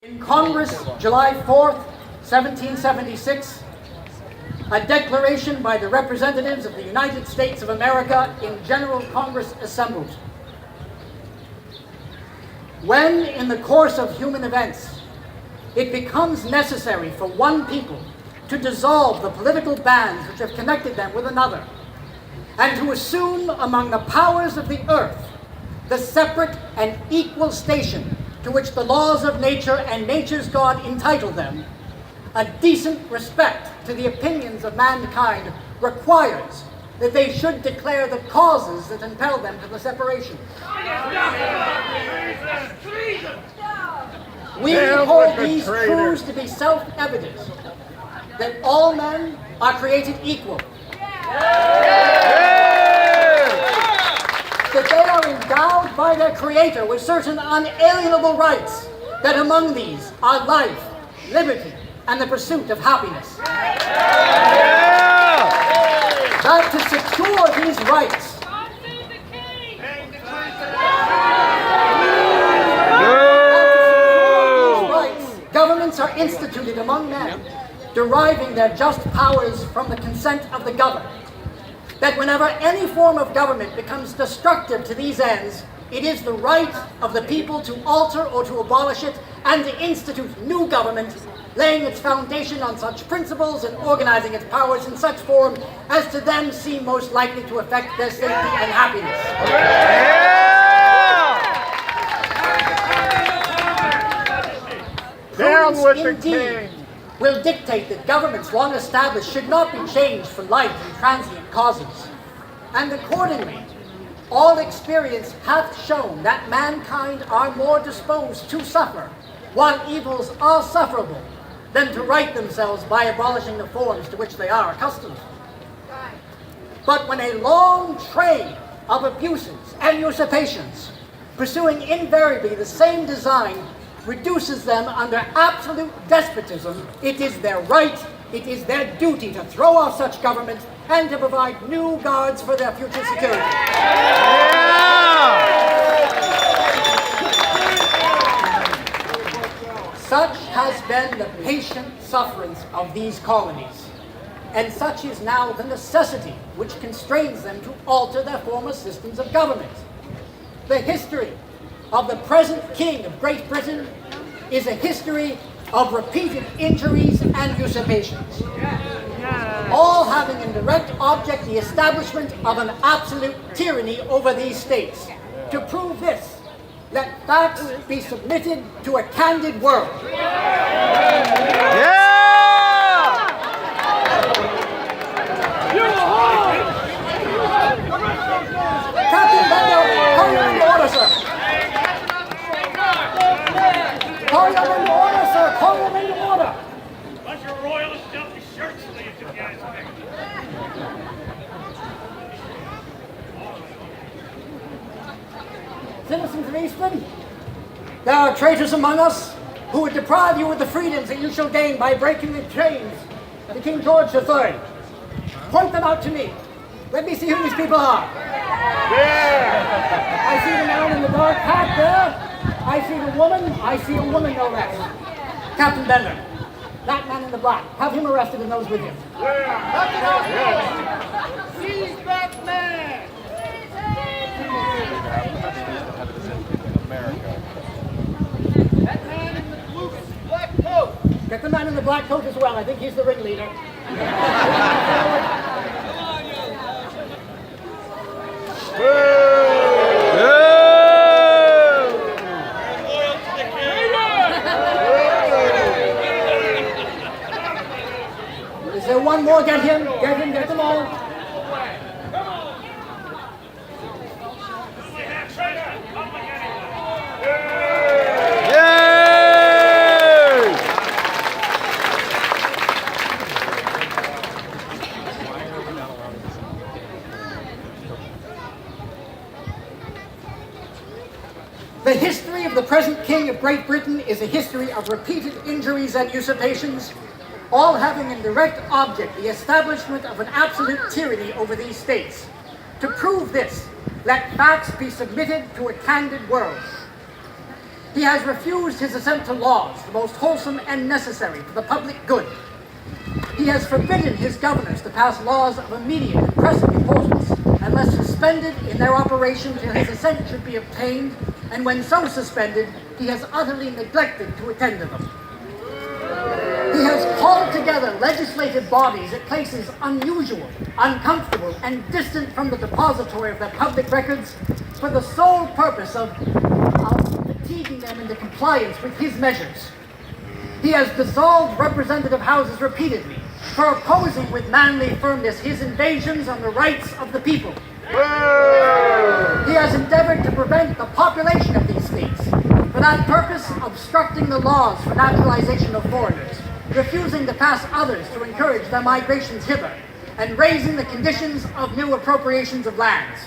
In Congress, July 4th, 1776, a declaration by the representatives of the United States of America in General Congress assembled. When, in the course of human events, it becomes necessary for one people to dissolve the political bands which have connected them with another, and to assume among the powers of the earth the separate and equal station to which the laws of nature and nature's God entitle them, a decent respect to the opinions of mankind requires that they should declare the causes that impel them to the separation. We hold these truths to be self-evident, that all men are created equal, that they are endowed by their Creator with certain unalienable rights, that among these are life, liberty, and the pursuit of happiness. That to secure these rights, governments are instituted among men, deriving their just powers from the consent of the governed. That whenever any form of government becomes destructive to these ends, it is the right of the people to alter or to abolish it and to institute new government, laying its foundation on such principles and organizing its powers in such form as to them seem most likely to affect their safety and happiness. Down with the Indeed, king! will dictate that governments long established should not be changed for light and transient causes. And accordingly, all experience hath shown that mankind are more disposed to suffer, while evils are sufferable, than to right themselves by abolishing the forms to which they are accustomed. But when a long train of abuses and usurpations, pursuing invariably the same design, reduces them under absolute despotism, it is their right, it is their duty to throw off such government and to provide new guards for their future security. Such has been the patient sufferance of these colonies, and such is now the necessity which constrains them to alter their former systems of government. The history of the present King of Great Britain is a history of repeated injuries and usurpations, all having in direct object the establishment of an absolute tyranny over these states. To prove this, let facts be submitted to a candid world. Captain Bender, call you into order, sir. Call you into order, sir. Call you into order. Bunch of royalist filthy shirts sleeves, you guys think. Citizens of Eastland, there are traitors among us who would deprive you of the freedoms that you shall gain by breaking the chains of the King George III. Point them out to me. Let me see who these people are. I see the man in the dark hat there. I see the woman. I see a woman, no less. Captain Bender, that man in the black. Have him arrested and those with him. Seize that man! That man in the blue black coat! Get the man in the black coat as well. I think he's the ringleader. Is there one more? Get him, get them all. The history of the present King of Great Britain is a history of repeated injuries and usurpations, all having in direct object the establishment of an absolute tyranny over these states. To prove this, let facts be submitted to a candid world. He has refused his assent to laws, the most wholesome and necessary for the public good. He has forbidden his governors to pass laws of immediate and pressing importance, unless suspended in their operation till his assent should be obtained, and when so suspended, he has utterly neglected to attend to them. He has called together legislative bodies at places unusual, uncomfortable, and distant from the depository of their public records for the sole purpose of fatiguing them into compliance with his measures. He has dissolved representative houses repeatedly for opposing with manly firmness his invasions on the rights of the people. He has endeavored to prevent the population of these states, for that purpose obstructing the laws for naturalization of foreigners, refusing to pass others to encourage their migrations hither, and raising the conditions of new appropriations of lands.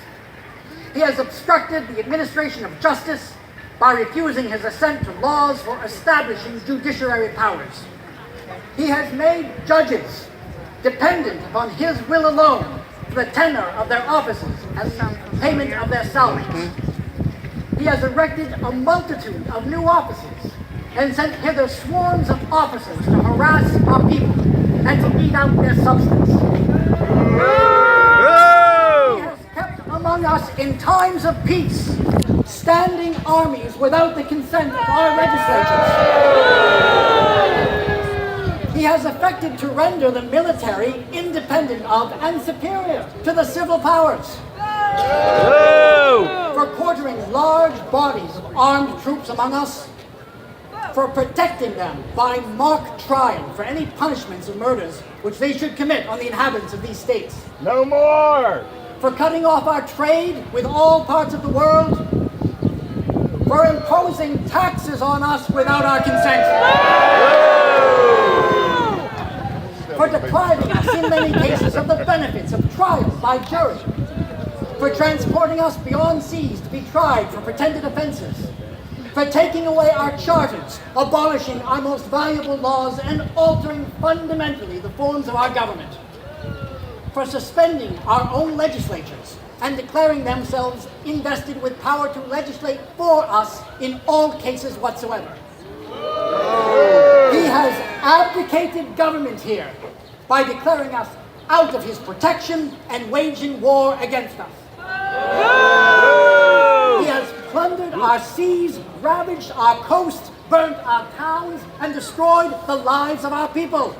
He has obstructed the administration of justice by refusing his assent to laws for establishing judiciary powers. He has made judges dependent upon his will alone for the tenure of their offices and payment of their salaries. He has erected a multitude of new offices and sent hither swarms of officers to harass our people and to eat out their substance. He has kept among us in times of peace standing armies without the consent of our legislatures. He has affected to render the military independent of and superior to the civil powers. For quartering large bodies of armed troops among us, for protecting them by mock trial for any punishments of murders which they should commit on the inhabitants of these states. No more! For cutting off our trade with all parts of the world, for imposing taxes on us without our consent, for depriving us in many cases of the benefits of trial by jury, for transporting us beyond seas to be tried for pretended offenses, for taking away our charters, abolishing our most valuable laws, and altering fundamentally the forms of our government, for suspending our own legislatures and declaring themselves invested with power to legislate for us in all cases whatsoever. He has abdicated government here by declaring us out of his protection and waging war against us. He has plundered our seas, ravaged our coasts, burnt our towns, and destroyed the lives of our people.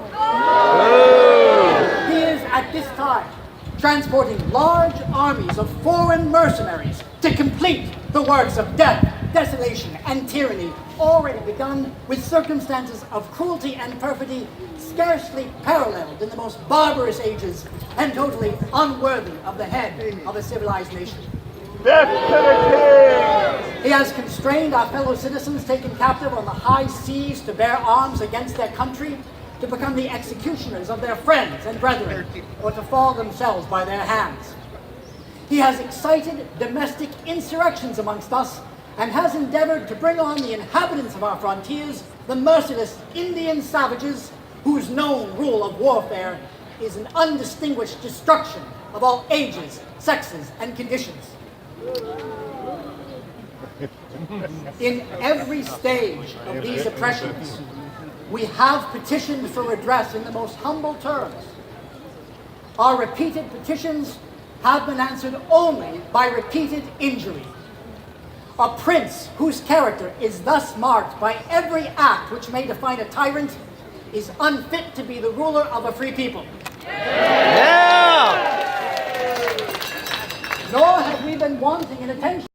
He is at this time transporting large armies of foreign mercenaries to complete the works of death, desolation, and tyranny already begun with circumstances of cruelty and perfidy scarcely paralleled in the most barbarous ages and totally unworthy of the head of a civilized nation. Death to the king! He has constrained our fellow citizens taken captive on the high seas to bear arms against their country, to become the executioners of their friends and brethren, or to fall themselves by their hands. He has excited domestic insurrections amongst us, and has endeavored to bring on the inhabitants of our frontiers the merciless Indian savages whose known rule of warfare is an undistinguished destruction of all ages, sexes, and conditions. In every stage of these oppressions, we have petitioned for redress in the most humble terms. Our repeated petitions have been answered only by repeated injury. A prince whose character is thus marked by every act which may define a tyrant is unfit to be the ruler of a free people. Yeah! Nor have we been wanting in attention